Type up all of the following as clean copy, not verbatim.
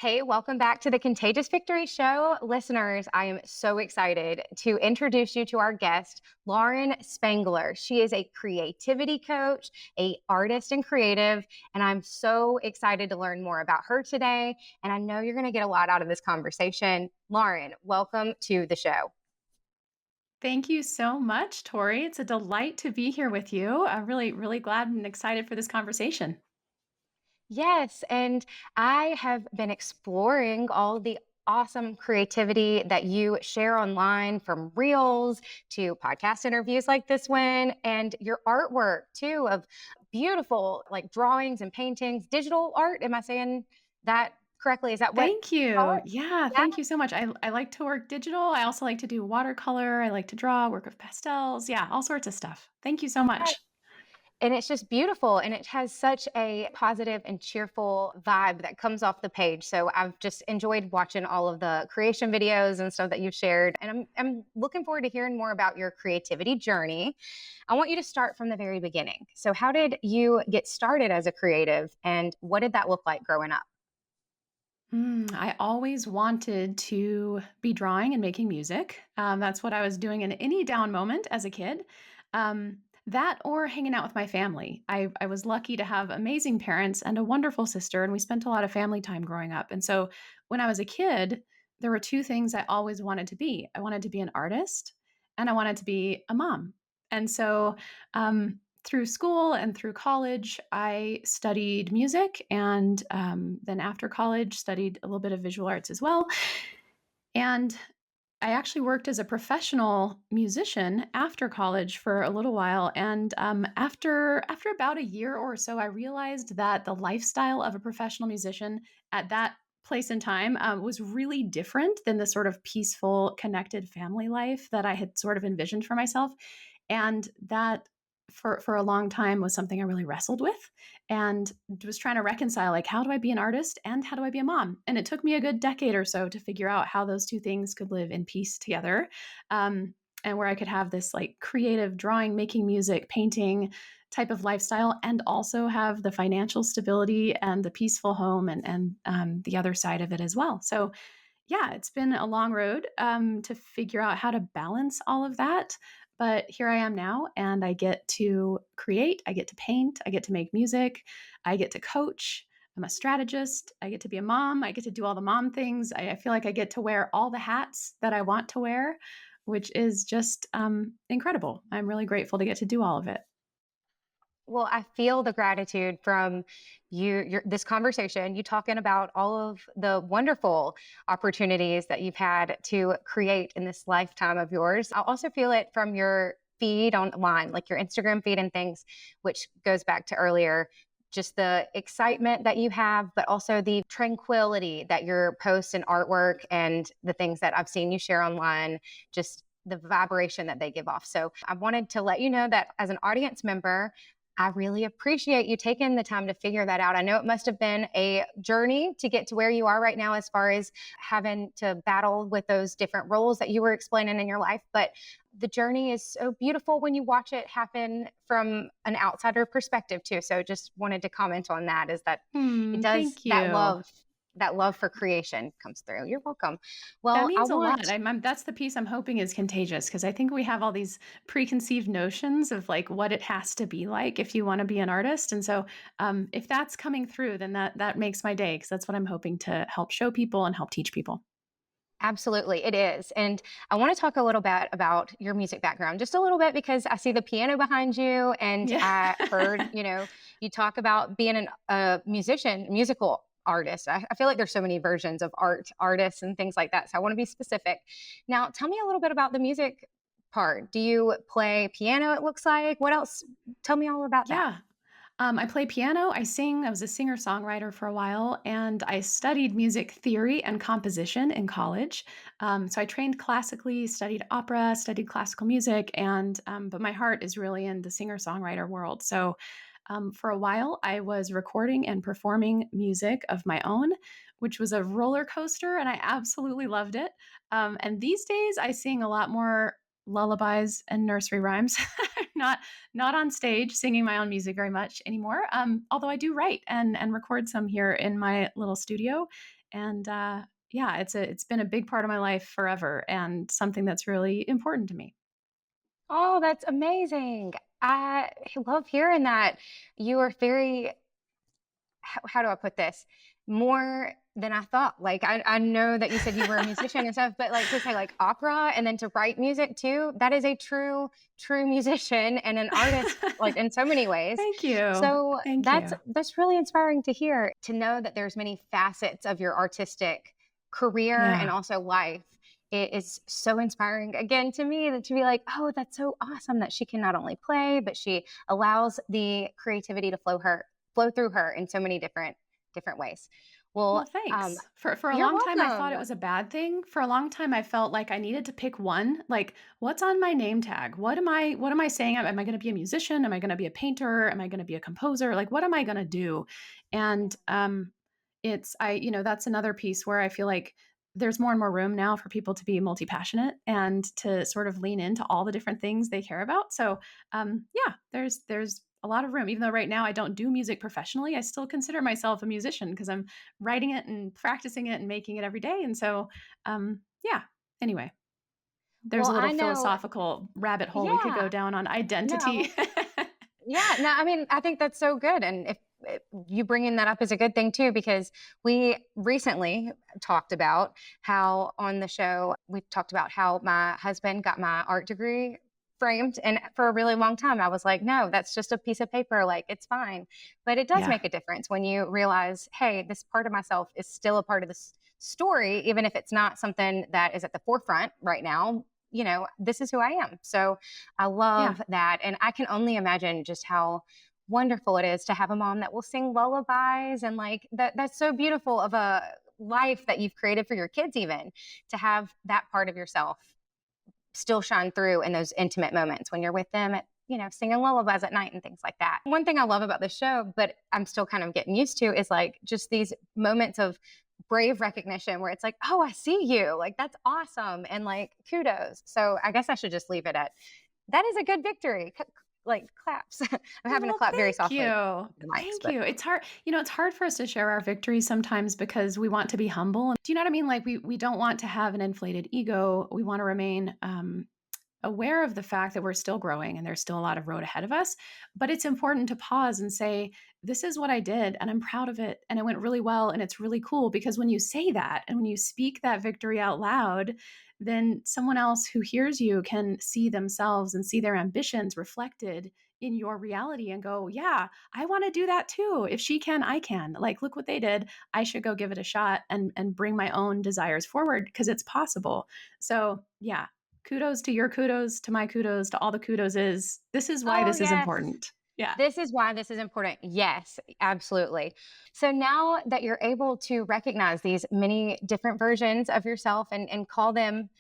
Hey, welcome back to the Contagious Victory Show. Listeners, I am so excited to introduce you to our guest, Lauren Spangler. She is a creativity coach, a artist and creative, and I'm so excited to learn more about her today. And I know you're going to get a lot out of this conversation. Lauren, welcome to the show. Thank you so much, Tori. It's a delight to be here with you. I'm really glad and excited for this conversation. Yes, and I have been exploring all the awesome creativity that you share online from reels to podcast interviews like this one and your artwork too of beautiful like drawings and paintings, digital art. Am I saying that correctly? Is that what Thank you call you. it? Yeah, Yeah. thank you so much. I like to work digital. I also like to do watercolor. I like to draw, work with pastels. Yeah, all sorts of stuff. Thank you so much. And it's just beautiful and it has such a positive and cheerful vibe that comes off the page. So I've just enjoyed watching all of the creation videos and stuff that you've shared. And I'm looking forward to hearing more about your creativity journey. I want you to start from the very beginning. So how did you get started as a creative and what did that look like growing up? I always wanted to be drawing and making music. That's what I was doing in any down moment as a kid. That or hanging out with my family. I was lucky to have amazing parents and a wonderful sister, and we spent a lot of family time growing up. And so when I was a kid, there were two things I always wanted to be. I wanted to be an artist, and I wanted to be a mom. And so through school and through college, I studied music, and then after college, studied a little bit of visual arts as well. And I actually worked as a professional musician after college for a little while, and after about a year or so, I realized that the lifestyle of a professional musician at that place and time was really different than the sort of peaceful, connected family life that I had sort of envisioned for myself, and that for a long time was something I really wrestled with and was trying to reconcile, like, how do I be an artist and how do I be a mom? And it took me a good decade or so to figure out how those two things could live in peace together. And where I could have this like creative drawing, making music, painting type of lifestyle, and also have the financial stability and the peaceful home and the other side of it as well. So yeah, it's been a long road to figure out how to balance all of that. But here I am now, and I get to create, I get to paint, I get to make music, I get to coach. I'm a strategist. I get to be a mom. I get to do all the mom things. I feel like I get to wear all the hats that I want to wear, which is just incredible. I'm really grateful to get to do all of it. Well, I feel the gratitude from your this conversation, you talking about all of the wonderful opportunities that you've had to create in this lifetime of yours. I also feel it from your feed online, like your Instagram feed and things, which goes back to earlier, just the excitement that you have, but also the tranquility that your posts and artwork and the things that I've seen you share online, just the vibration that they give off. So I wanted to let you know that as an audience member, I really appreciate you taking the time to figure that out. I know it must have been a journey to get to where you are right now, as far as having to battle with those different roles that you were explaining in your life. But the journey is so beautiful when you watch it happen from an outsider perspective, too. So just wanted to comment on that is that it does Thank you. that love for creation comes through. You're welcome. That Well, I means a lot. want That's the piece I'm hoping is contagious because I think we have all these preconceived notions of like what it has to be like if you want to be an artist. And so, if that's coming through, then that makes my day because that's what I'm hoping to help show people and help teach people. Absolutely, it is. And I want to talk a little bit about your music background, just a little bit, because I see the piano behind you, and Yeah. I heard, you talk about being a musician, musical artist. I feel like there's so many versions of artists, and things like that. So I want to be specific. Now, tell me a little bit about the music part. Do you play piano? It looks like. What else? Tell me all about that. Yeah. I play piano, I sing, I was a singer-songwriter for a while, and I studied music theory and composition in college. So I trained classically, studied opera, studied classical music, and but my heart is really in the singer-songwriter world. So for a while, I was recording and performing music of my own, which was a roller coaster, and I absolutely loved it. And these days, I sing a lot more lullabies and nursery rhymes. not not on stage singing my own music very much anymore. Although I do write and record some here in my little studio, And yeah, it's been a big part of my life forever and something that's really important to me. Oh, that's amazing. I love hearing that. You are very, how do I put this? More than I thought. Like, I know that you said you were a musician and stuff, but like to say like opera and then to write music too, that is a true musician and an artist, like in so many ways. Thank you. So Thank that's you. that's really inspiring to hear, to know that there's many facets of your artistic career and Yeah. also life. It is so inspiring again to me, that to be like, oh, that's so awesome that she can not only play, but she allows the creativity to flow through her in so many different ways. Well, Well, thanks. For a you're long time, I thought it welcome. was a bad thing. For a long time, I felt like I needed to pick one. Like, what's on my name tag? What am I saying? Am I going to be a musician? Am I going to be a painter? Am I going to be a composer? Like, what am I going to do? And it's I you know that's another piece where I feel like there's more and more room now for people to be multi-passionate and to sort of lean into all the different things they care about. So yeah, there's a lot of room. Even though right now I don't do music professionally, I still consider myself a musician because I'm writing it and practicing it and making it every day. And so yeah, anyway, there's Well, a little I know. philosophical rabbit hole we could go Yeah. down on No. identity. Yeah, no, I mean, I think that's so good, and if you bringing that up is a good thing too, because we recently talked about how on the show we talked about how my husband got my art degree framed, and for a really long time I was like, no, that's just a piece of paper, like it's fine. But it does Yeah. make a difference when you realize, hey, this part of myself is still a part of this story, even if it's not something that is at the forefront right now. This is who I am. So I Yeah. love that. And I can only imagine just how wonderful it is to have a mom that will sing lullabies, and like that's so beautiful of a life that you've created for your kids, even to have that part of yourself still shine through in those intimate moments when you're with them at, singing lullabies at night and things like that. One thing I love about the show, but I'm still kind of getting used to, is like just these moments of brave recognition where it's like, oh, I see you. Like, that's awesome. And like, kudos. So I guess I should just leave it at that is a good victory. Like, claps. I'm having to Well, clap very thank softly you. the mics, Thank but you. It's hard for us to share our victories sometimes because we want to be humble. Do you know what I mean? Like we don't want to have an inflated ego. We want to remain aware of the fact that we're still growing and there's still a lot of road ahead of us. But it's important to pause and say, this is what I did and I'm proud of it. And it went really well. And it's really cool because when you say that and when you speak that victory out loud, then someone else who hears you can see themselves and see their ambitions reflected in your reality and go, yeah, I want to do that too. If she can, I can. Like, look what they did. I should go give it a shot and bring my own desires forward because it's possible. So, yeah, kudos to your kudos to my kudos to all the kudos is this is why oh, this is yes. important. Yeah. This is why this is important. Yes, absolutely. So now that you're able to recognize these many different versions of yourself, and call them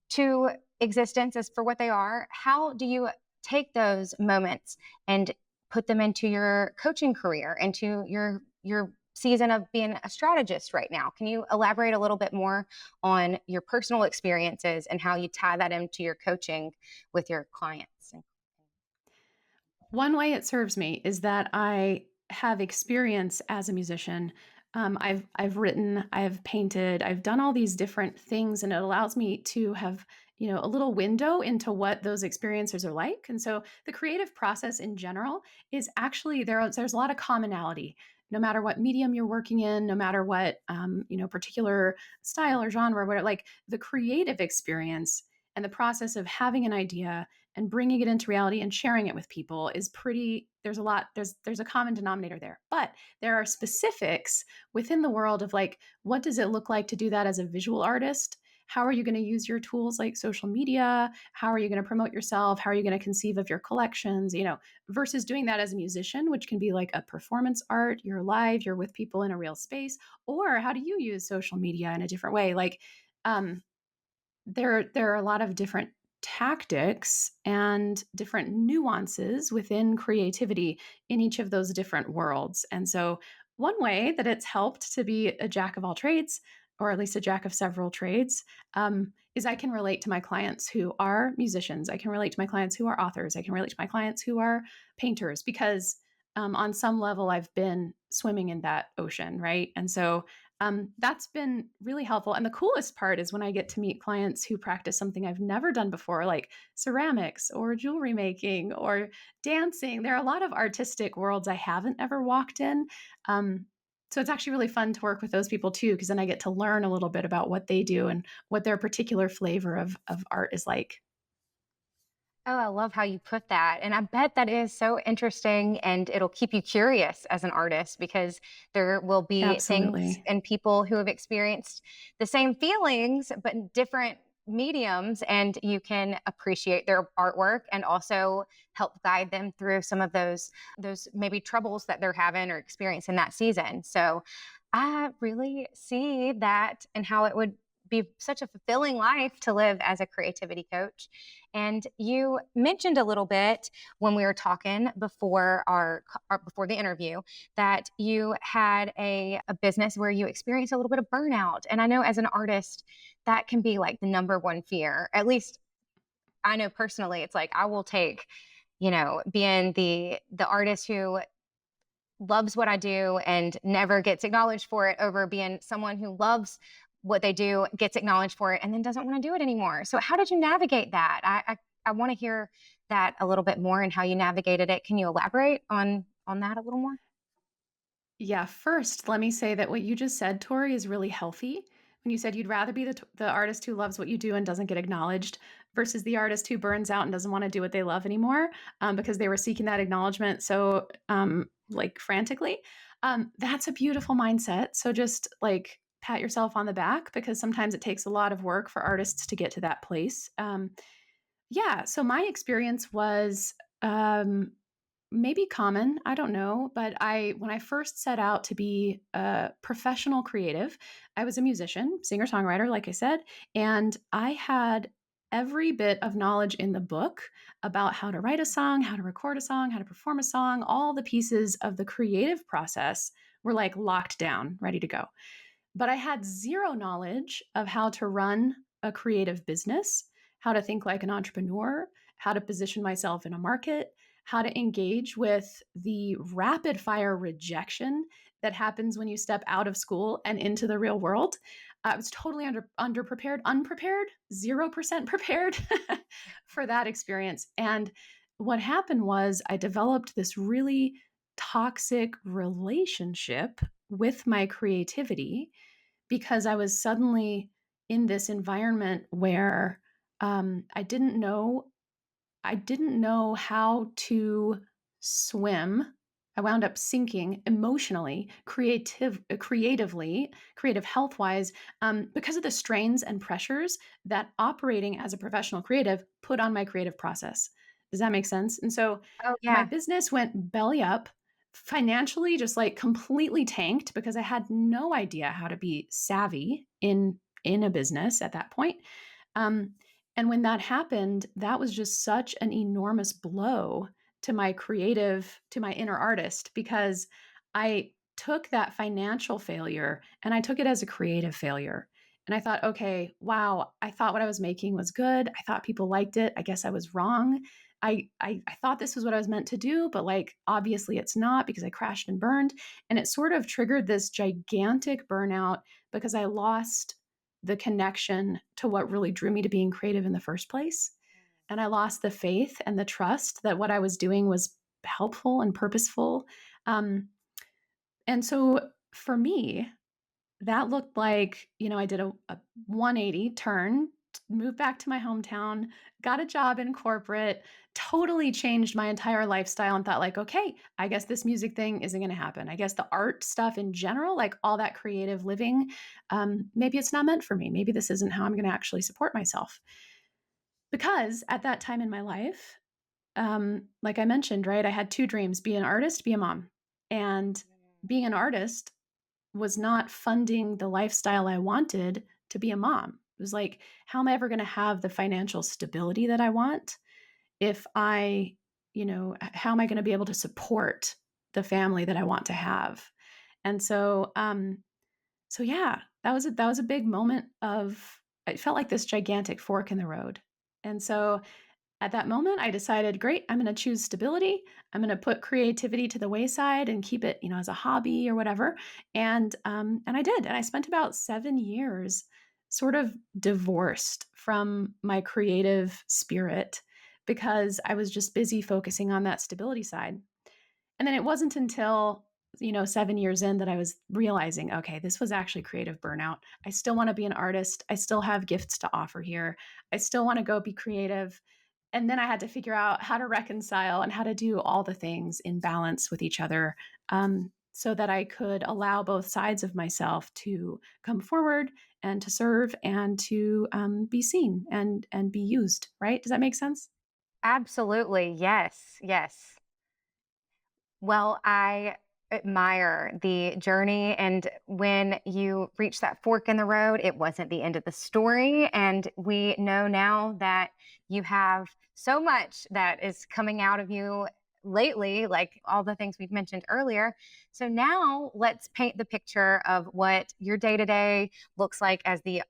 to existence as for what they are, how do you take those moments and put them into your coaching career, into your season of being a strategist right now? Can you elaborate a little bit more on your personal experiences and how you tie that into your coaching with your clients? One way it serves me is that I have experience as a musician. I've written, I've painted, I've done all these different things, and it allows me to have a little window into what those experiences are like. And so the creative process in general is actually there's a lot of commonality. No matter what medium you're working in, no matter what particular style or genre, whatever, like the creative experience and the process of having an idea and bringing it into reality and sharing it with people is pretty there's a common denominator there, but there are specifics within the world of like what does it look like to do that as a visual artist. How are you going to use your tools like social media? How are you going to promote yourself? How are you going to conceive of your collections, versus doing that as a musician, which can be like a performance art, you're live, you're with people in a real space. Or how do you use social media in a different way? Like um there are a lot of different tactics and different nuances within creativity in each of those different worlds. And so, one way that it's helped to be a jack of all trades, or at least a jack of several trades, is I can relate to my clients who are musicians. I can relate to my clients who are authors. I can relate to my clients who are painters because on some level I've been swimming in that ocean, right? And so That's been really helpful. And the coolest part is when I get to meet clients who practice something I've never done before, like ceramics or jewelry making or dancing. There are a lot of artistic worlds I haven't ever walked in. Um, so it's actually really fun to work with those people too, because then I get to learn a little bit about what they do and what their particular flavor of art is like. Oh, I love how you put that. And I bet that is so interesting and it'll keep you curious as an artist because there will be things Absolutely. and people who have experienced the same feelings, but in different mediums. And you can appreciate their artwork and also help guide them through some of those maybe troubles that they're having or experiencing that season. So I really see that and how it would be such a fulfilling life to live as a creativity coach. And you mentioned a little bit when we were talking before before the interview that you had a business where you experienced a little bit of burnout. And I know as an artist, that can be like the number one fear. At least I know personally, it's like I will take, being the artist who loves what I do and never gets acknowledged for it over being someone who loves what they do, gets acknowledged for it, and then doesn't want to do it anymore. So how did you navigate that? I want to hear that a little bit more and how you navigated it. Can you elaborate on that a little more? Yeah, first, let me say that what you just said, Tori, is really healthy. When you said you'd rather be the artist who loves what you do and doesn't get acknowledged versus the artist who burns out and doesn't want to do what they love anymore because they were seeking that acknowledgement so like frantically. That's a beautiful mindset. So just like pat yourself on the back because sometimes it takes a lot of work for artists to get to that place. Yeah, so my experience was maybe common, I don't know, but I when I first set out to be a professional creative, I was a musician, singer-songwriter, like I said, and I had every bit of knowledge in the book about how to write a song, how to record a song, how to perform a song, all the pieces of the creative process were like locked down, ready to go. But I had zero knowledge of how to run a creative business, how to think like an entrepreneur, how to position myself in a market, how to engage with the rapid fire rejection that happens when you step out of school and into the real world. I was totally underprepared, unprepared, 0% prepared for that experience. And what happened was I developed this really toxic relationship with my creativity because I was suddenly in this environment where I didn't know how to swim. I wound up sinking emotionally, creatively, creative health wise, because of the strains and pressures that operating as a professional creative put on my creative process. Does that make sense? And so Oh my yeah. business went belly up, financially, just like completely tanked because I had no idea how to be savvy in a business at that point. Um, and when that happened, that was just such an enormous blow to my creative, to my inner artist, because I took that financial failure and I took it as a creative failure. And I thought, okay, wow, I thought what I was making was good. I thought people liked it. I guess I was wrong. I thought this was what I was meant to do, but like obviously it's not because I crashed and burned. And it sort of triggered this gigantic burnout because I lost the connection to what really drew me to being creative in the first place. And I lost the faith and the trust that what I was doing was helpful and purposeful. Um, and so for me, that looked like, I did a 180 turn, moved back to my hometown, got a job in corporate, totally changed my entire lifestyle and thought like, okay, I guess this music thing isn't going to happen. I guess the art stuff in general, like all that creative living, maybe it's not meant for me. Maybe this isn't how I'm going to actually support myself. Because at that time in my life, like I mentioned, right, I had two dreams: be an artist, be a mom. And being an artist was not funding the lifestyle I wanted to be a mom. It was like, how am I ever going to have the financial stability that I want if how am I going to be able to support the family that I want to have? And so yeah, that was a big moment of, it felt like this gigantic fork in the road. And so at that moment, I decided, great, I'm going to choose stability. I'm going to put creativity to the wayside and keep it, as a hobby or whatever. And I did. And I spent about 7 years sort of divorced from my creative spirit because I was just busy focusing on that stability side. And then it wasn't until, 7 years in that I was realizing, okay, this was actually creative burnout. I still want to be an artist. I still have gifts to offer here. I still want to go be creative. And then I had to figure out how to reconcile and how to do all the things in balance with each other, so that I could allow both sides of myself to come forward and to serve and to be seen and be used. Right? Does that make sense? Absolutely. Yes. Yes. Well, I admire the journey. And when you reach that fork in the road, it wasn't the end of the story. And we know now that you have so much that is coming out of you lately, like all the things we've mentioned earlier. So now let's paint the picture of what your day to day looks like as the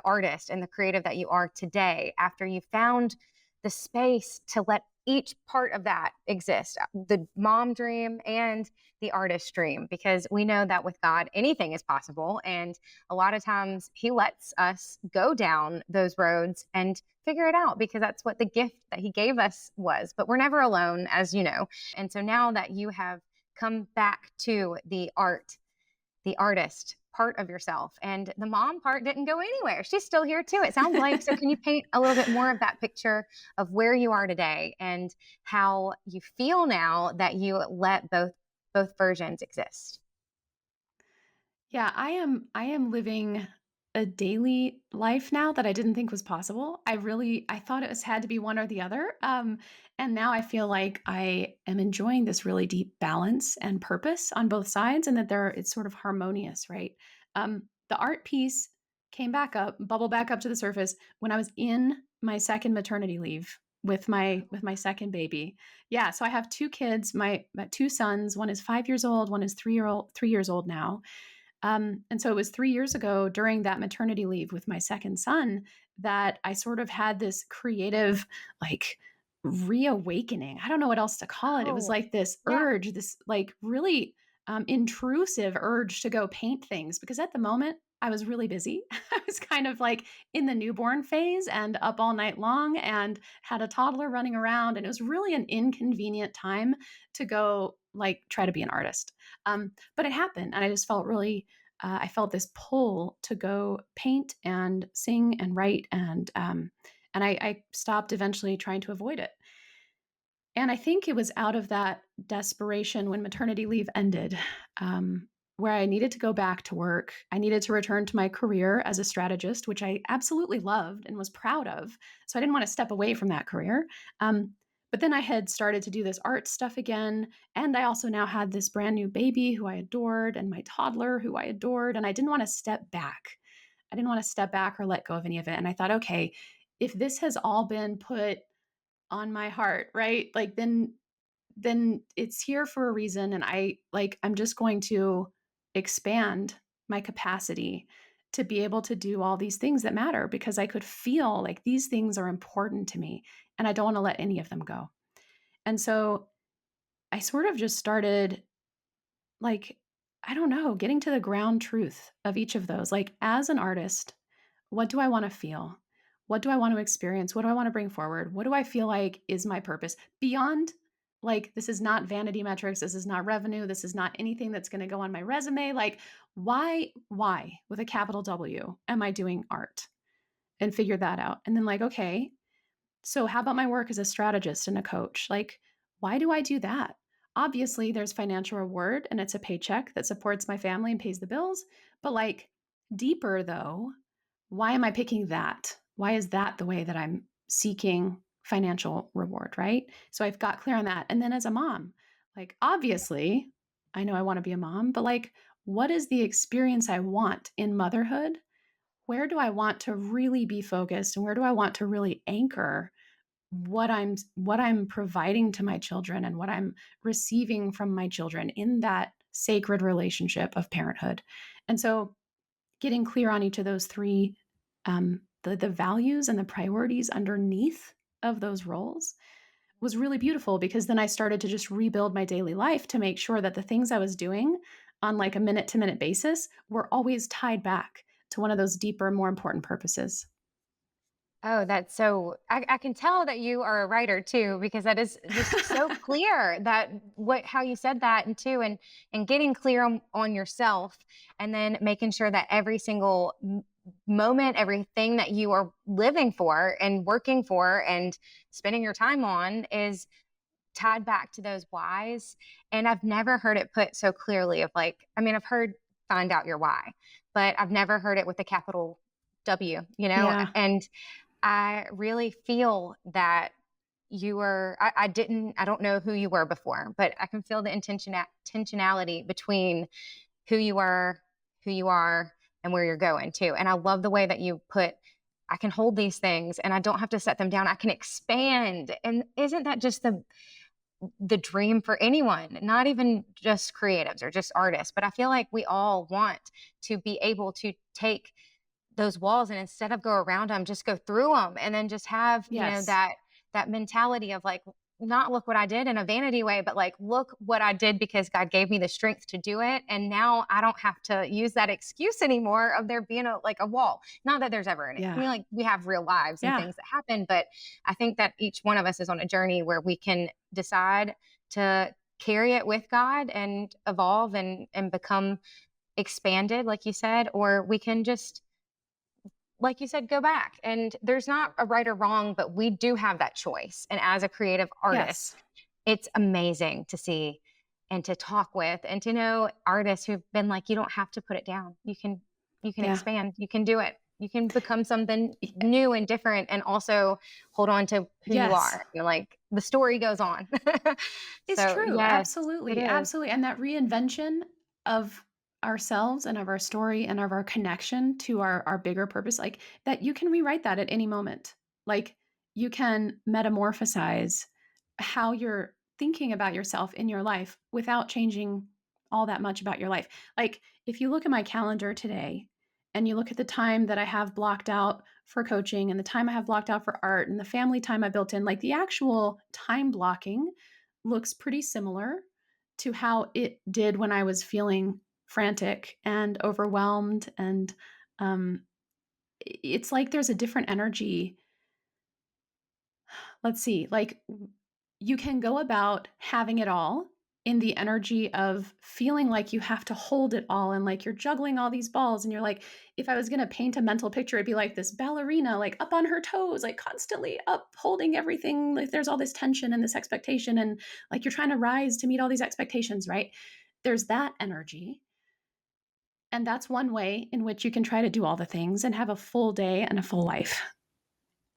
artist and the creative that you are today after you found the space to let each part of that exist, the mom dream and the artist dream, because we know that with God anything is possible, and a lot of times he lets us go down those roads and figure it out because that's what the gift that he gave us was. But we're never alone, as you know. And so now that you have come back to the artist part of yourself, and the mom part didn't go anywhere, she's still here too, it sounds like. So can you paint a little bit more of that picture of where you are today and how you feel now that you let both versions exist? Yeah, I am living a daily life now that I didn't think was possible. I thought it was had to be one or the other. And now I feel like I am enjoying this really deep balance and purpose on both sides, and that it's sort of harmonious, right? The art piece came back up, bubble back up to the surface when I was in my second maternity leave with my second baby. Yeah, so I have two kids, my two sons. One is 5 years old, one is 3 years old now. And so it was 3 years ago during that maternity leave with my second son that I sort of had this creative, like, reawakening. I don't know what else to call it. It was Oh, like this yeah. urge, this like really intrusive urge to go paint things because at the moment I was really busy. I was kind of like in the newborn phase and up all night long and had a toddler running around. And it was really an inconvenient time to go like try to be an artist. But it happened, and I just felt really. I felt this pull to go paint and sing and write, and I stopped eventually trying to avoid it. And I think it was out of that desperation when maternity leave ended, where I needed to go back to work. I needed to return to my career as a strategist, which I absolutely loved and was proud of. So I didn't want to step away from that career. But then I had started to do this art stuff again. And I also now had this brand new baby who I adored and my toddler who I adored. And I didn't want to step back. I didn't want to step back or let go of any of it. And I thought, okay, if this has all been put on my heart, right? Like then it's here for a reason, and I'm just going to expand my capacity to be able to do all these things that matter because I could feel like these things are important to me and I don't want to let any of them go. And so I sort of just started, like, I don't know, getting to the ground truth of each of those. Like, as an artist, what do I want to feel? What do I want to experience? What do I want to bring forward? What do I feel like is my purpose beyond, like, this is not vanity metrics, this is not revenue, this is not anything that's going to go on my resume. Like, why with a capital W am I doing art? And figure that out. And then, like, okay, so, how about my work as a strategist and a coach? Like, why do I do that? Obviously, there's financial reward and it's a paycheck that supports my family and pays the bills. But, like, deeper though, why am I picking that? Why is that the way that I'm seeking financial reward? Right. So, I've got clear on that. And then as a mom, like, obviously, I know I want to be a mom, but like, what is the experience I want in motherhood? Where do I want to really be focused and where do I want to really anchor what I'm providing to my children and what I'm receiving from my children in that sacred relationship of parenthood. And so getting clear on each of those three, the values and the priorities underneath of those roles was really beautiful because then I started to just rebuild my daily life to make sure that the things I was doing on like a minute to minute basis were always tied back to one of those deeper, more important purposes. Oh, that's so I can tell that you are a writer too, because that is just so clear that what how you said that and too and getting clear on yourself and then making sure that every single moment, everything that you are living for and working for and spending your time on is tied back to those whys. And I've never heard it put so clearly of like, I mean, I've heard find out your why, but I've never heard it with a capital W, you know? Yeah. And I really feel that I don't know who you were before, but I can feel the intentionality between who you were, who you are, and where you're going too. And I love the way that you put, I can hold these things and I don't have to set them down. I can expand. And isn't that just the dream for anyone, not even just creatives or just artists, but I feel like we all want to be able to take those walls and instead of go around them, just go through them and then just have, you know, Yes. that mentality of like, not look what I did in a vanity way, but like, look what I did because God gave me the strength to do it. And now I don't have to use that excuse anymore of there being a like a wall. Not that there's ever any, I Yeah. mean, like we have real lives and Yeah. things that happen, but I think that each one of us is on a journey where we can decide to carry it with God and evolve and become expanded, like you said, or we can just like you said, go back. And there's not a right or wrong, but we do have that choice. And as a creative Yes. artist, it's amazing to see and to talk with and to know artists who've been like, you don't have to put it down. You can Yeah. expand. You can do it. You can become something Y- new and different and also hold on to who you Yes. are. You're like the story goes on. It's So true. yes, it Absolutely. is. Absolutely. And that reinvention of ourselves and of our story and of our connection to our bigger purpose, like that you can rewrite that at any moment. Like you can metamorphosize how you're thinking about yourself in your life without changing all that much about your life. Like if you look at my calendar today and you look at the time that I have blocked out for coaching and the time I have blocked out for art and the family time I built in, like the actual time blocking looks pretty similar to how it did when I was feeling frantic and overwhelmed. And um, it's like there's a different energy. Let's see, like you can go about having it all in the energy of feeling like you have to hold it all and like you're juggling all these balls and you're like, if I was going to paint a mental picture, it'd be like this ballerina like up on her toes, like constantly up holding everything, like there's all this tension and this expectation and like you're trying to rise to meet all these expectations, right? There's that energy, and that's one way in which you can try to do all the things and have a full day and a full life.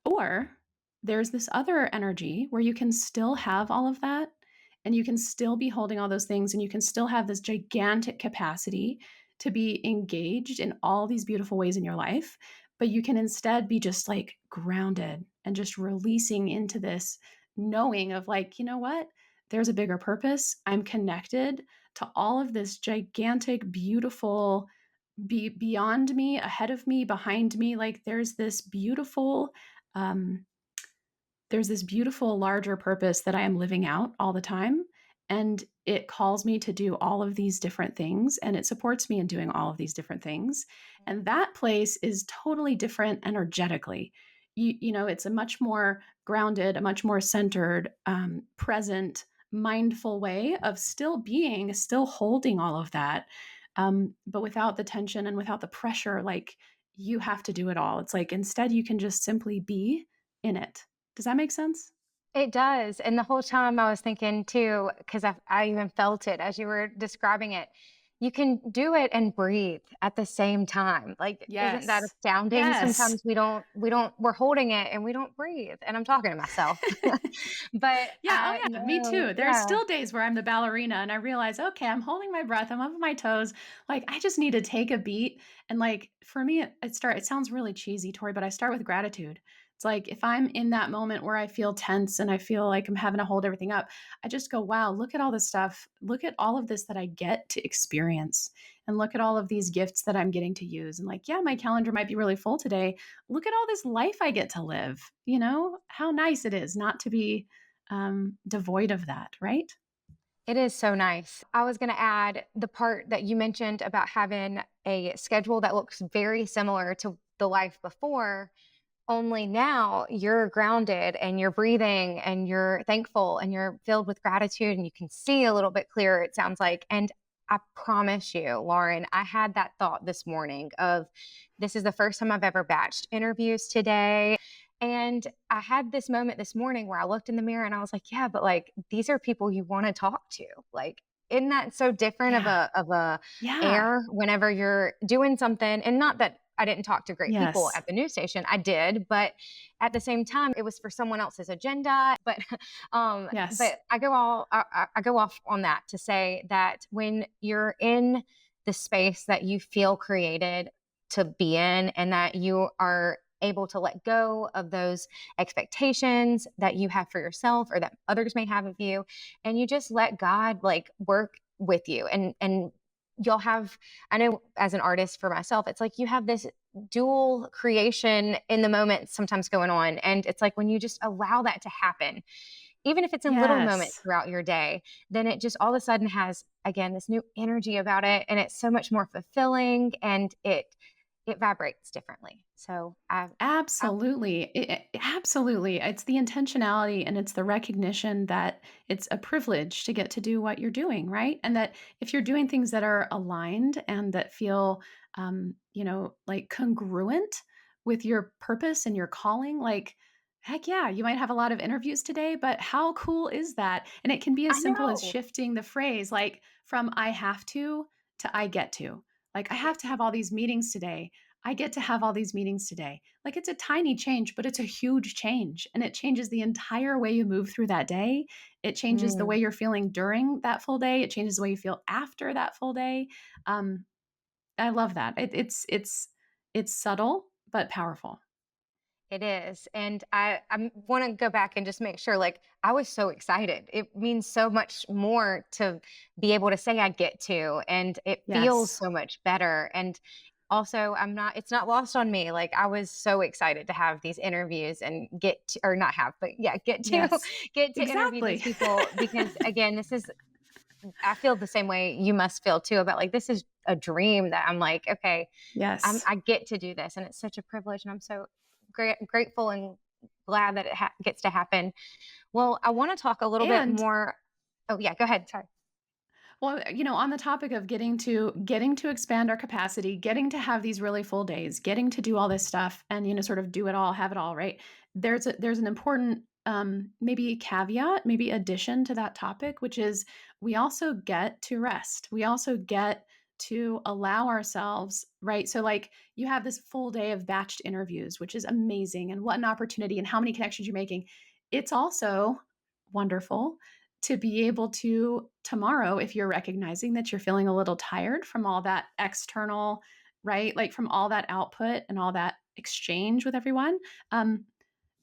Or there's this other energy where you can still have all of that and you can still be holding all those things and you can still have this gigantic capacity to be engaged in all these beautiful ways in your life. But you can instead be just like grounded and just releasing into this knowing of like, you know what? There's a bigger purpose. I'm connected to all of this gigantic, beautiful, beyond me, ahead of me, behind me. Like um, there's this beautiful larger purpose that I am living out all the time. And it calls me to do all of these different things and it supports me in doing all of these different things. And that place is totally different energetically. You know, it's a much more grounded, a much more centered, present, mindful way of still being, still holding all of that, but without the tension and without the pressure. Like you have to do it all. It's like instead you can just simply be in it. Does that make sense? It does, and the whole time I was thinking too, because I even felt it as you were describing it. You can do it and breathe at the same time. Like, isn't that Yes. astounding? Yes. Sometimes we're holding it and we don't breathe, and I'm talking to myself. But Yeah, oh I yeah, me know, too. There's yeah. still days where I'm the ballerina and I realize, okay, I'm holding my breath, I'm up on my toes. Like I just need to take a beat. And like for me, it sounds really cheesy, Tori, but I start with gratitude. It's like if I'm in that moment where I feel tense and I feel like I'm having to hold everything up, I just go, wow, look at all this stuff. Look at all of this that I get to experience. And look at all of these gifts that I'm getting to use. And like, yeah, my calendar might be really full today. Look at all this life I get to live. You know, how nice it is not to be devoid of that, right? It is so nice. I was going to add the part that you mentioned about having a schedule that looks very similar to the life before, only now you're grounded and you're breathing and you're thankful and you're filled with gratitude and you can see a little bit clearer, it sounds like. And I promise you, Lauren, I had that thought this morning of this is the first time I've ever batched interviews today. And I had this moment this morning where I looked in the mirror and I was like, yeah, but like these are people you want to talk to. Like, isn't that so different Yeah. of a Yeah. air whenever you're doing something? And not that I didn't talk to great people Yes. at the news station. I did, but at the same time, it was for someone else's agenda. Yes. but I go off on that to say that when you're in the space that you feel created to be in, and that you are able to let go of those expectations that you have for yourself or that others may have of you, and you just let God like work with you, and you'll have, I know as an artist for myself, it's like you have this dual creation in the moment sometimes going on. And it's like when you just allow that to happen, even if it's in little moments Yes. throughout your day, then it just all of a sudden has, again, this new energy about it. And it's so much more fulfilling and it vibrates differently. So I Absolutely. Absolutely. It's the intentionality and it's the recognition that it's a privilege to get to do what you're doing, right? And that if you're doing things that are aligned and that feel, like congruent with your purpose and your calling, like, heck yeah, you might have a lot of interviews today, but how cool is that? And it can be as I simple as know. shifting the phrase, like from I have to I get to. Like, I I get have to have all these meetings today. I get to have all these meetings today. Like, it's a tiny change, but it's a huge change. And it changes the entire way you move through that day. It changes the to. way you're feeling during that full day. It changes the way you feel after that full day. Um, I love that. It's subtle but powerful. It is. And I want to go back and just make sure, like, I was so excited. It means so much more to be able to say I get to, and it feels Yes. so much better. And also, it's not lost on me. Like, I was so excited to have these interviews and get to, or not have, but yeah, get to, Yes. get to interview these Exactly. people because, again, I feel the same way you must feel too about like, this is a dream that I'm like, okay, Yes. I get to do this, and it's such a privilege, and I'm so grateful and glad that it gets to happen. Well, I want to talk a little bit And more. Oh yeah, go ahead. Sorry. well, on the topic of getting to expand our capacity, getting to have these really full days, getting to do all this stuff and sort of do it all, have it all, right? There's an important maybe caveat, maybe addition to that topic, which is we also get to rest. We also get to allow ourselves, right? So like you have this full day of batched interviews, which is amazing and what an opportunity and how many connections you're making. It's also wonderful to be able to tomorrow, if you're recognizing that you're feeling a little tired from all that external, right? Like from all that output and all that exchange with everyone.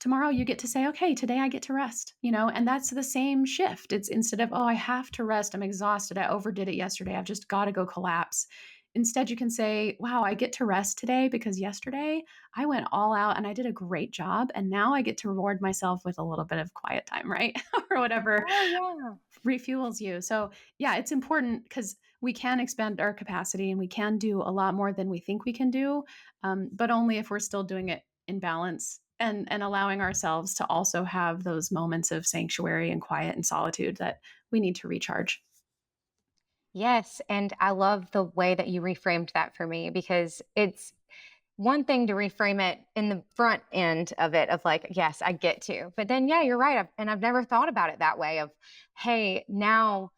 Tomorrow you get to say, okay, today I get to rest, and that's the same shift. It's instead of, oh, I have to rest. I'm exhausted. I overdid it yesterday. I've just got to go collapse. Instead, you can say, wow, I get to rest today because yesterday I went all out and I did a great job. And now I get to reward myself with a little bit of quiet time, right? Or whatever Oh yeah. refuels you. So, yeah, it's important because we can expand our capacity and we can do a lot more than we think we can do, but only if we're still doing it in balance and allowing ourselves to also have those moments of sanctuary and quiet and solitude that we need to recharge. Yes, and I love the way that you reframed that for me because it's one thing to reframe it in the front end of it of like, yes, I get to. But then yeah, you're right. And I've never thought about it that way of, hey, now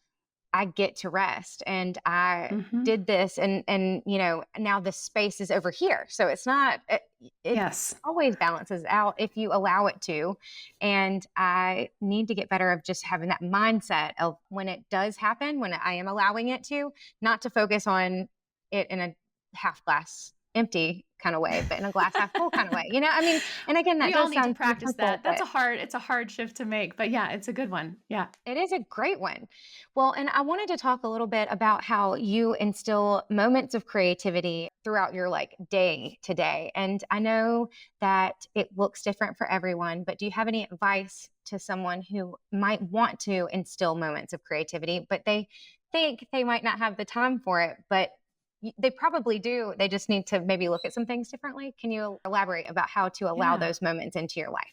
I get to rest and I Hmm. did this and now the space is over here. So it's not it Yes. always balances out if you allow it to. And I need to get better of just having that mindset of when it does happen, when I am allowing it to, not to focus on it in a half glass empty kind of way, but in a glass half full kind of way. I mean, and again, that We all does need to sound so practice simple, that. but It's a hard shift to make, but yeah, it's a good one. Yeah. it is a great one. Well, and I wanted to talk a little bit about how you instill moments of creativity throughout your like day to day. And I know that it looks different for everyone, but do you have any advice to someone who might want to instill moments of creativity, but they think they might not have the time for it, but they probably do. They just need to maybe look at some things differently. Can you elaborate about how to allow Yeah. those moments into your life?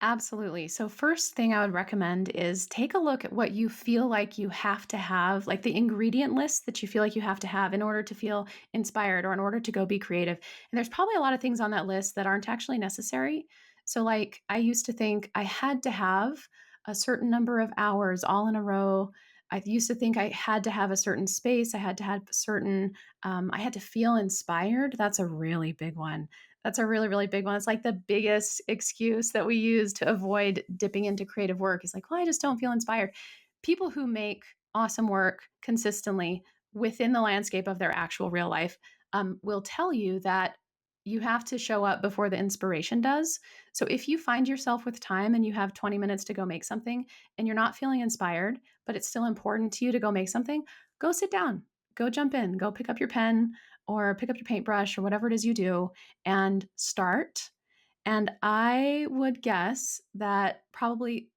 Absolutely. So, first thing I would recommend is take a look at what you feel like you have to have, like the ingredient list that you feel like you have to have in order to feel inspired or in order to go be creative. And there's probably a lot of things on that list that aren't actually necessary. So, like, I used to think I had to have a certain number of hours all in a row. I used to think I had to have a certain space. I had to have a certain, I had to feel inspired. That's a really big one. That's a really, really big one. It's like the biggest excuse that we use to avoid dipping into creative work is like, well, I just don't feel inspired. People who make awesome work consistently within the landscape of their actual real life will tell you that you have to show up before the inspiration does. So if you find yourself with time and you have 20 minutes to go make something and you're not feeling inspired, but it's still important to you to go make something, go sit down, go jump in, go pick up your pen or pick up your paintbrush or whatever it is you do and start. And I would guess that probably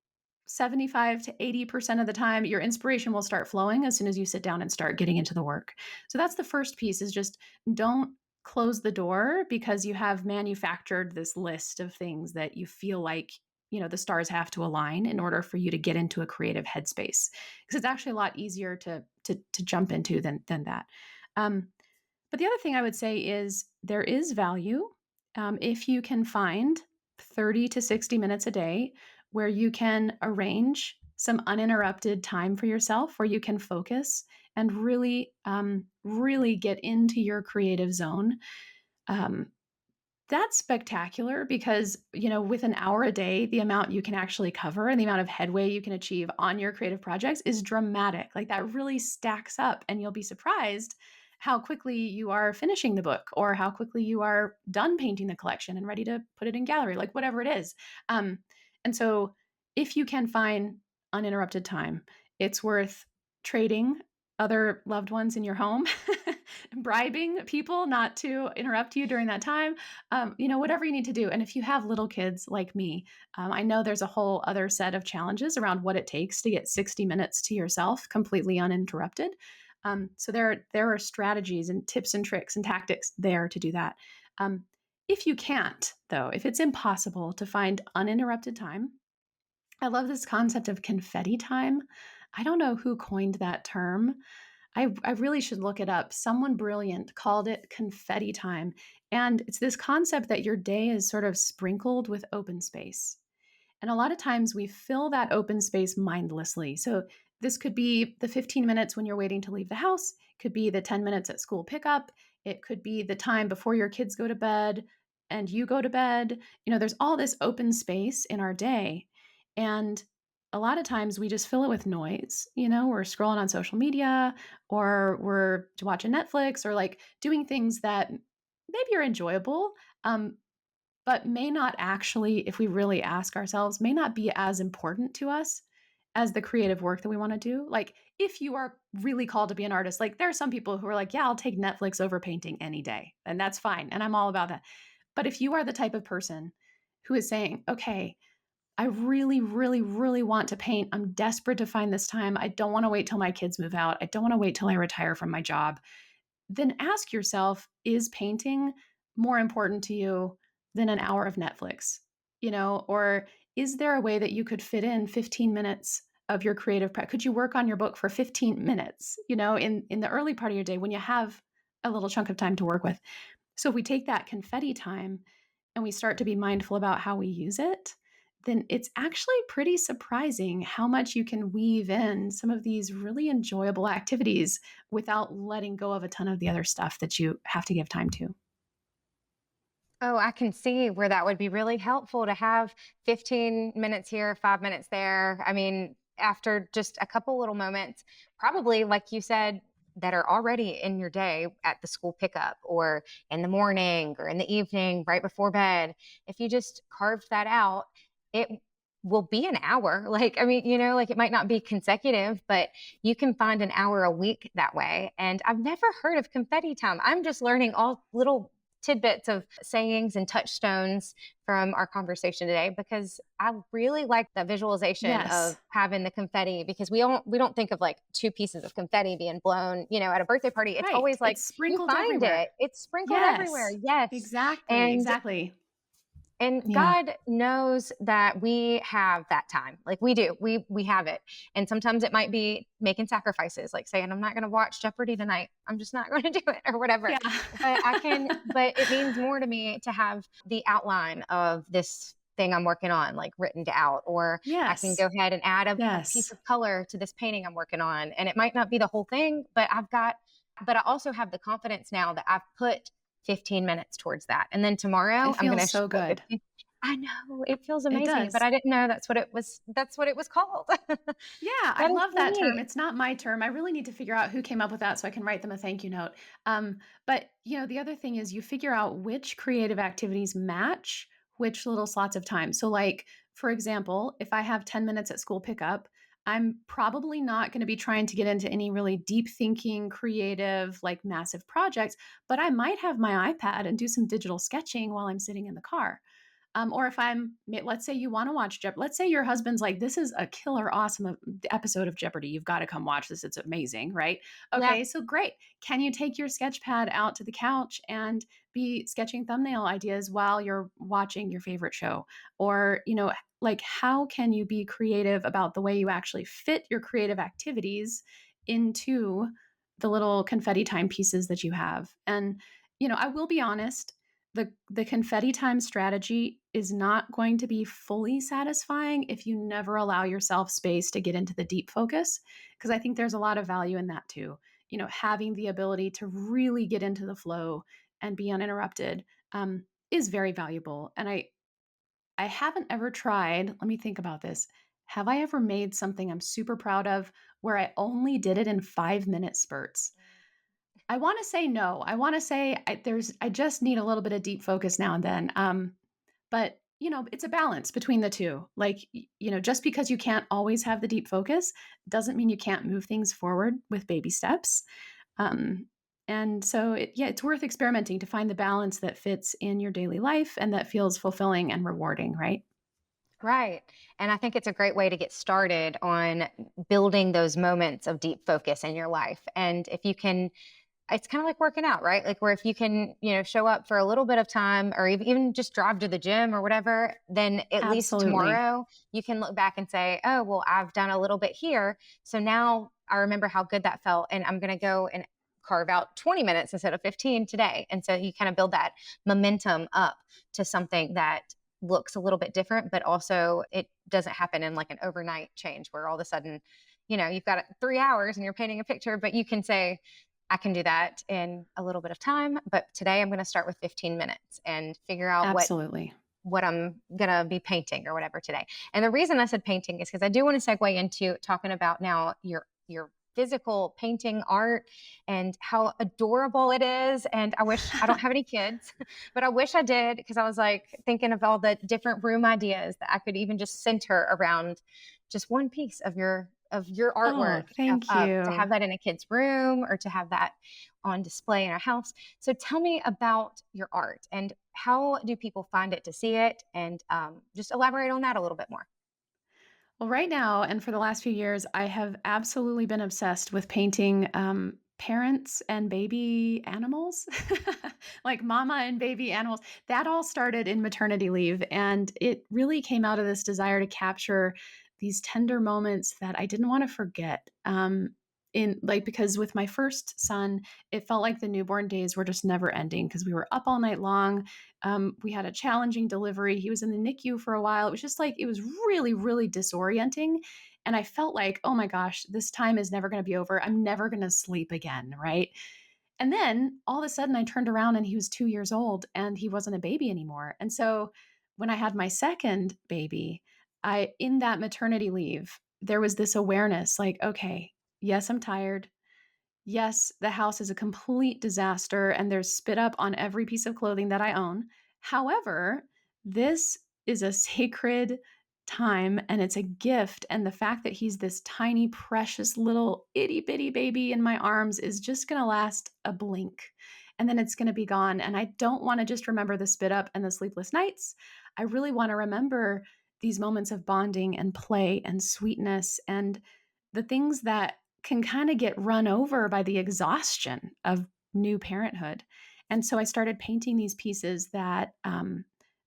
75 to 80% of the time your inspiration will start flowing as soon as you sit down and start getting into the work. So that's the first piece is just don't close the door because you have manufactured this list of things that you feel like the stars have to align in order for you to get into a creative headspace because it's actually a lot easier to jump into than that. um, but the other thing I would say is there is value if you can find 30 to 60 minutes a day where you can arrange some uninterrupted time for yourself, where you can focus and really get into your creative zone. Um, that's spectacular because, with an hour a day, the amount you can actually cover and the amount of headway you can achieve on your creative projects is dramatic. Like that really stacks up, and you'll be surprised how quickly you are finishing the book or how quickly you are done painting the collection and ready to put it in gallery, like whatever it is. Um, and so, if you can find uninterrupted time, it's worth trading other loved ones in your home, bribing people not to interrupt you during that time, whatever you need to do. And if you have little kids like me, I know there's a whole other set of challenges around what it takes to get 60 minutes to yourself completely uninterrupted. So there are strategies and tips and tricks and tactics there to do that. Um, if you can't, though, if it's impossible to find uninterrupted time, I love this concept of confetti time. I don't know who coined that term. I really should look it up. Someone brilliant called it confetti time. And it's this concept that your day is sort of sprinkled with open space. And a lot of times we fill that open space mindlessly. So this could be the 15 minutes when you're waiting to leave the house, it could be the 10 minutes at school pickup, it could be the time before your kids go to bed and you go to bed. There's all this open space in our day. And a lot of times we just fill it with noise. We're scrolling on social media or we're watching Netflix or like doing things that maybe are enjoyable, um, but may not actually, if we really ask ourselves, may not be as important to us as the creative work that we want to do. Like, if you are really called to be an artist, like, there are some people who are like, yeah, I'll take Netflix over painting any day, and that's fine. And I'm all about that. But if you are the type of person who is saying, okay, I really, really, really want to paint. I'm desperate to find this time. I don't want to wait till my kids move out. I don't want to wait till I retire from my job. Then ask yourself, is painting more important to you than an hour of Netflix? Or is there a way that you could fit in 15 minutes of your creative practice? Could you work on your book for 15 minutes, in the early part of your day when you have a little chunk of time to work with? So if we take that confetti time and we start to be mindful about how we use it, then it's actually pretty surprising how much you can weave in some of these really enjoyable activities without letting go of a ton of the other stuff that you have to give time to. Oh, I can see where that would be really helpful to have 15 minutes here, 5 minutes there. I mean, after just a couple little moments, probably like you said, that are already in your day at the school pickup or in the morning or in the evening, right before bed, if you just carved that out, it will be an hour. Like, I mean, like it might not be consecutive, but you can find an hour a week that way. And I've never heard of confetti time. I'm just learning all little tidbits of sayings and touchstones from our conversation today because I really like the visualization Yes. of having the confetti because we don't think of like two pieces of confetti being blown, at a birthday party. It's Right. always like It's you sprinkled find everywhere. it. It's sprinkled everywhere. Yes. Yes. Exactly. And Exactly. and Yeah. God knows that we have that time. Like we do. We have it. And sometimes it might be making sacrifices, like saying, I'm not going to watch Jeopardy tonight. I'm just not going to do it or whatever. Yeah. But it means more to me to have the outline of this thing I'm working on, like written out, or I can Yes. go ahead and add a piece Yes. of color to this painting I'm working on. And it might not be the whole thing, but I also have the confidence now that I've put 15 minutes towards that. And then tomorrow It I'm going feels to show so good. 15. I know it feels It amazing, but does. I didn't know that's what it was called. Yeah, I That is love so that term. neat. It's not my term. I really need to figure out who came up with that so I can write them a thank you note. But the other thing is you figure out which creative activities match which little slots of time. So, like for example, if I have 10 minutes at school pickup, I'm probably not going to be trying to get into any really deep thinking, creative, like massive projects, but I might have my iPad and do some digital sketching while I'm sitting in the car. Or if let's say you want to watch Jeopardy. Let's say your husband's like, this is a killer, awesome episode of Jeopardy. You've got to come watch this. It's amazing, right? Yeah. Okay, so great. Can you take your sketch pad out to the couch and be sketching thumbnail ideas while you're watching your favorite show? Or, like how can you be creative about the way you actually fit your creative activities into the little confetti time pieces that you have? And, I will be honest, the confetti time strategy is not going to be fully satisfying if you never allow yourself space to get into the deep focus, because I think there's a lot of value in that too. Having the ability to really get into the flow and be uninterrupted is very valuable. And I haven't ever tried. Let me think about this. Have I ever made something I'm super proud of where I only did it in 5-minute spurts? I want to say no. I want to say I just need a little bit of deep focus now and then. But it's a balance between the two. Like just because you can't always have the deep focus doesn't mean you can't move things forward with baby steps. Um, and so it's worth experimenting to find the balance that fits in your daily life and that feels fulfilling and rewarding, right? Right. And I think it's a great way to get started on building those moments of deep focus in your life. And if you can, it's kind of like working out, right? Like where if you can, show up for a little bit of time or even just drive to the gym or whatever, then at least Absolutely. tomorrow you can look back and say, oh, well, I've done a little bit here. So now I remember how good that felt. And I'm going to go and carve out 20 minutes instead of 15 today. And so you kind of build that momentum up to something that looks a little bit different, but also it doesn't happen in like an overnight change where all of a sudden, you've got 3 hours and you're painting a picture, but you can say, I can do that in a little bit of time, but today I'm going to start with 15 minutes and figure out Absolutely. what I'm going to be painting or whatever today. And the reason I said painting is because I do want to segue into talking about now your physical painting art and how adorable it is. And I wish I don't have any kids, but I wish I did because I was like thinking of all the different room ideas that I could even just center around just one piece of your Oh, artwork thank to you. have that in a kid's room or to have that on display in our house. So tell me about your art and how do people find it to see it? And just elaborate on that a little bit more. Well, right now, and for the last few years, I have absolutely been obsessed with painting parents and baby animals, like mama and baby animals. That all started in maternity leave. And it really came out of this desire to capture these tender moments that I didn't want to forget. Because with my first son, it felt like the newborn days were just never ending because we were up all night long. We had a challenging delivery. He was in the NICU for a while. It was just like, it was really, really disorienting. And I felt like, oh my gosh, this time is never going to be over. I'm never going to sleep again. Right. And then all of a sudden I turned around and he was 2 years old and he wasn't a baby anymore. And so when I had my second baby, in that maternity leave, there was this awareness like, okay, yes, I'm tired. Yes, the house is a complete disaster and there's spit up on every piece of clothing that I own. However, this is a sacred time and it's a gift. And the fact that he's this tiny, precious little itty bitty baby in my arms is just going to last a blink. And then it's going to be gone. And I don't want to just remember the spit up and the sleepless nights. I really want to remember these moments of bonding and play and sweetness and the things that can kind of get run over by the exhaustion of new parenthood. And so I started painting these pieces that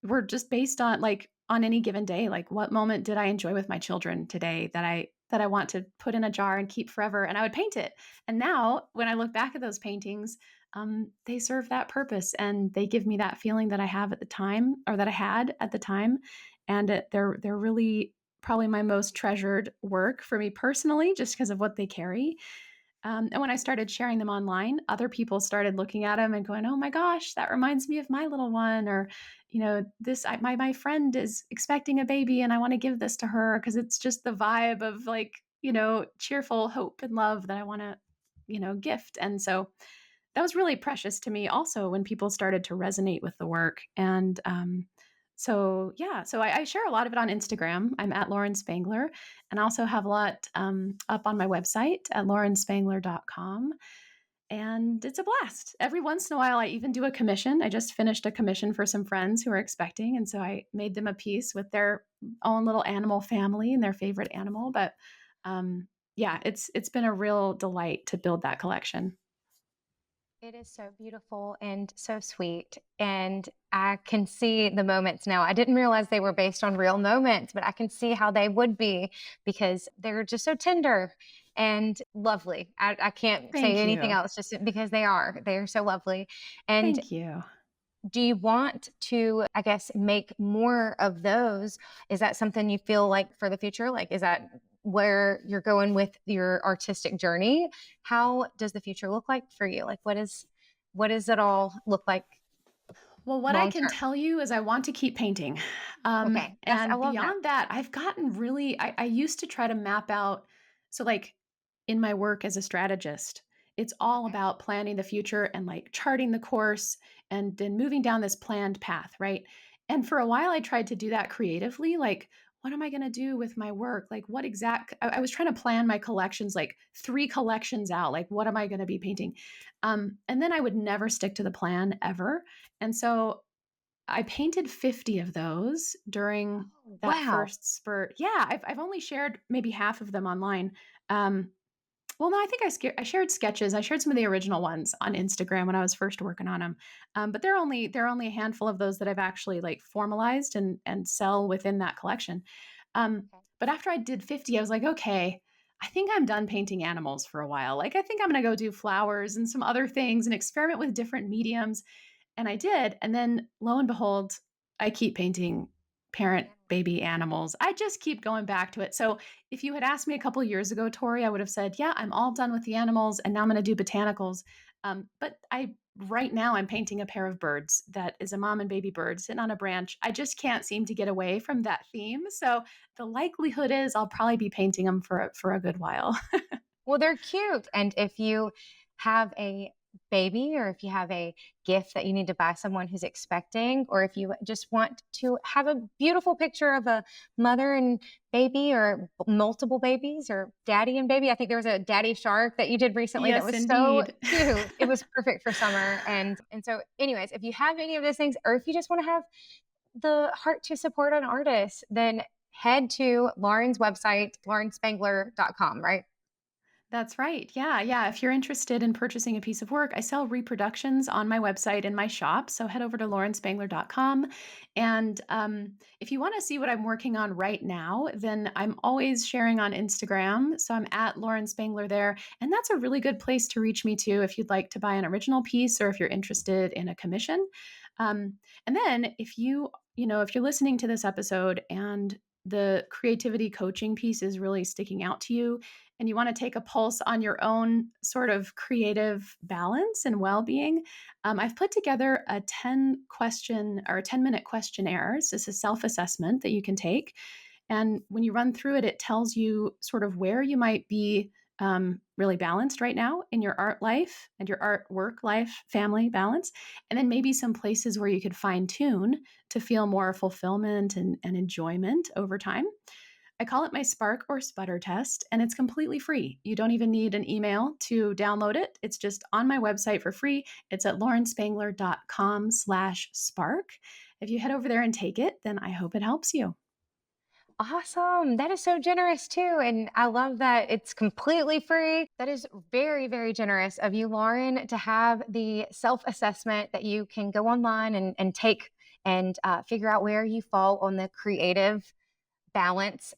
were just based on like on any given day, like what moment did I enjoy with my children today that I want to put in a jar and keep forever, and I would paint it. And now when I look back at those paintings, they serve that purpose and they give me that feeling that I have at the time or that I had at the time. And they're really probably my most treasured work for me personally, just because of what they carry. And when I started sharing them online, other people started looking at them and going, "Oh my gosh, that reminds me of my little one," or, "This my friend is expecting a baby, and I want to give this to her because it's just the vibe of like cheerful hope and love that I want to gift." And so that was really precious to me also when people started to resonate with the work. And so yeah, so I share a lot of it on Instagram. I'm at Lauren Spangler, and I also have a lot up on my website at laurenspangler.com. And it's a blast. Every once in a while, I even do a commission. I just finished a commission for some friends who are expecting. And so I made them a piece with their own little animal family and their favorite animal. But yeah, it's been a real delight to build that collection. It is so beautiful and so sweet. And I can see the moments now. I didn't realize they were based on real moments, but I can see how they would be because they're just so tender and lovely. I can't say Thank anything you. else just because they are. They are so lovely. And Thank you. do you want to, I guess, make more of those? Is that something you feel like for the future? Like, is that where you're going with your artistic journey? How does the future look like for you? Like, what does it all look like Well, what I long can term? tell you is I want to keep painting. Okay, I And love that. beyond that, I've gotten really, I used to try to map out. So, like in my work as a strategist, it's all Okay, about planning the future and like charting the course and then moving down this planned path, right? And for a while, I tried to do that creatively. Like, what am I going to do with my work? Like, what exact, I was trying to plan my collections, like 3 collections out. Like, what am I going to be painting? And then I would never stick to the plan ever. And so I painted 50 of those during oh that wow. first spurt. Yeah, I've only shared maybe half of them online. Um, well, no, I think I shared sketches. I shared some of the original ones on Instagram when I was first working on them. But there are only a handful of those that I've actually like formalized and sell within that collection. Okay. But after I did 50, I was like, okay, I think I'm done painting animals for a while. Like I think I'm gonna go do flowers and some other things and experiment with different mediums. And I did. And then lo and behold, I keep painting parent baby animals. I just keep going back to it. So if you had asked me a couple of years ago, Tori, I would have said, yeah, I'm all done with the animals and now I'm going to do botanicals. But I right now I'm painting a pair of birds that is a mom and baby bird sitting on a branch. I just can't seem to get away from that theme. So the likelihood is I'll probably be painting them for a good while. Well, they're cute. And if you have a baby or if you have a gift that you need to buy someone who's expecting, or if you just want to have a beautiful picture of a mother and baby or multiple babies or daddy and baby. I think there was a daddy shark that you did recently that Yes, was so indeed. cute. It was perfect for summer. And so anyways, if you have any of those things, or if you just want to have the heart to support an artist, then head to Lauren's website, laurenspangler.com, right? That's right. Yeah. Yeah. If you're interested in purchasing a piece of work, I sell reproductions on my website in my shop. So head over to laurenspangler.com. And if you want to see what I'm working on right now, then I'm always sharing on Instagram. So I'm at Lauren Spangler there. And that's a really good place to reach me too if you'd like to buy an original piece or if you're interested in a commission. Um, and then if you're listening to this episode and the creativity coaching piece is really sticking out to you, and you want to take a pulse on your own sort of creative balance and well-being, I've put together a 10-minute questionnaire. So it's a self-assessment that you can take. And when you run through it, it tells you sort of where you might be really balanced right now in your art life and your art work life, family balance. And then maybe some places where you could fine tune to feel more fulfillment and enjoyment over time. I call it my spark or sputter test, and it's completely free. You don't even need an email to download it. It's just on my website for free. It's at laurenspangler.com/spark. If you head over there and take it, then I hope it helps you. Awesome. That is so generous too. And I love that it's completely free. That is very, very generous of you, Lauren, to have the self assessment that you can go online and take and figure out where you fall on the creative balance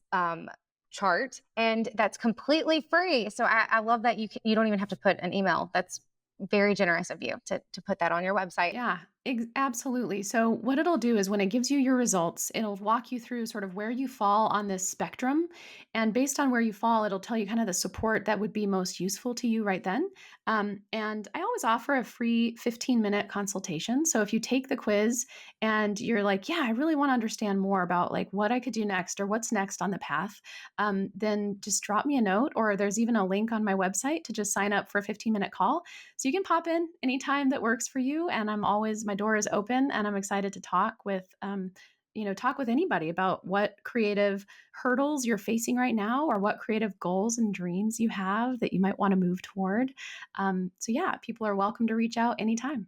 chart. And that's completely free. So I love that you don't even have to put an email. That's very generous of you to put that on your website. Yeah, absolutely. So, what it'll do is when it gives you your results, it'll walk you through sort of where you fall on this spectrum. And based on where you fall, it'll tell you kind of the support that would be most useful to you right then. And I always offer a free 15-minute consultation. So, if you take the quiz and you're like, yeah, I really want to understand more about like what I could do next or what's next on the path, then just drop me a note, or there's even a link on my website to just sign up for a 15-minute call. So you can pop in anytime that works for you. And my door is open and I'm excited to talk with anybody about what creative hurdles you're facing right now or what creative goals and dreams you have that you might want to move toward. So yeah, people are welcome to reach out anytime.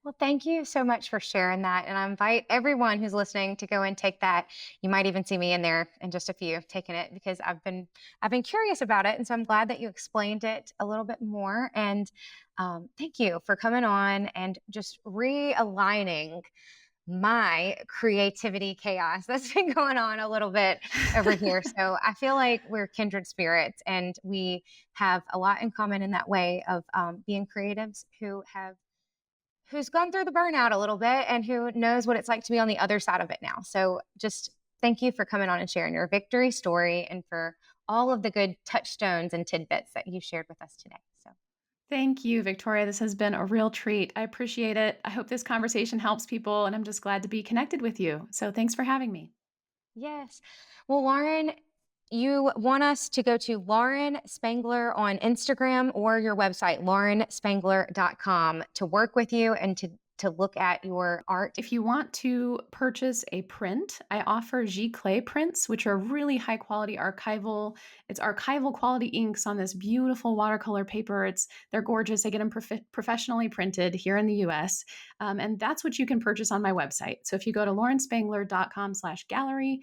Well, thank you so much for sharing that. And I invite everyone who's listening to go and take that. You might even see me in there in just a few taking it because I've been curious about it. And so I'm glad that you explained it a little bit more. And thank you for coming on and just realigning my creativity chaos that's been going on a little bit over here. So I feel like we're kindred spirits and we have a lot in common in that way of being creatives who's gone through the burnout a little bit and who knows what it's like to be on the other side of it now. So just thank you for coming on and sharing your victory story and for all of the good touchstones and tidbits that you shared with us today. So, Thank you, Victoria. This has been a real treat. I appreciate it. I hope this conversation helps people, and I'm just glad to be connected with you. So thanks for having me. yes. Well, Lauren, you want us to go to Lauren Spangler on Instagram or your website, laurenspangler.com, to work with you and to look at your art. If you want to purchase a print, I offer Clay prints, which are really high quality it's archival quality inks on this beautiful watercolor paper. They're gorgeous. I get them professionally printed here in the US. And that's what you can purchase on my website. So if you go to laurenspangler.com/gallery,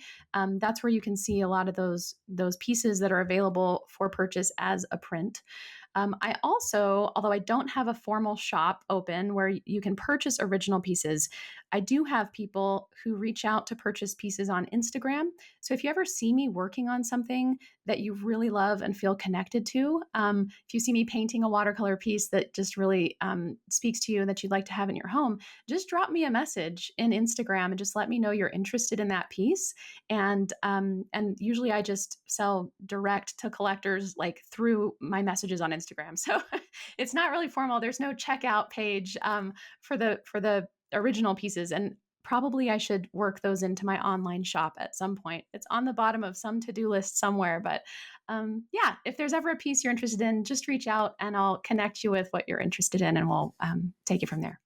that's where you can see a lot of those pieces that are available for purchase as a print. I also, although I don't have a formal shop open where you can purchase original pieces, I do have people who reach out to purchase pieces on Instagram. So if you ever see me working on something that you really love and feel connected to, if you see me painting a watercolor piece that just really speaks to you and that you'd like to have in your home, just drop me a message in Instagram and just let me know you're interested in that piece. And usually I just sell direct to collectors like through my messages on Instagram. So it's not really formal. There's no checkout page for the original pieces, and probably I should work those into my online shop at some point. It's on the bottom of some to-do list somewhere, but yeah, if there's ever a piece you're interested in, just reach out and I'll connect you with what you're interested in, and we'll take it from there.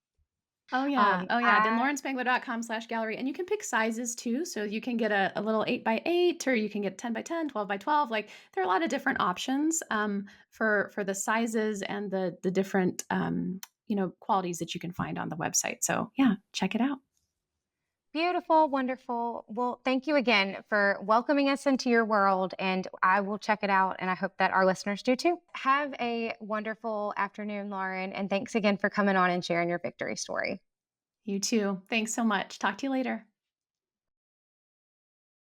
Oh yeah. Oh yeah. Then I laurenspangler.com/gallery. And you can pick sizes too. So you can get a little 8 by 8, or you can get 10 by 10, 12 by 12. Like there are a lot of different options for the sizes and the different qualities that you can find on the website. So yeah, check it out. Beautiful, wonderful. Well, thank you again for welcoming us into your world, and I will check it out, and I hope that our listeners do too. Have a wonderful afternoon, Lauren, and thanks again for coming on and sharing your victory story. You too. Thanks so much. Talk to you later.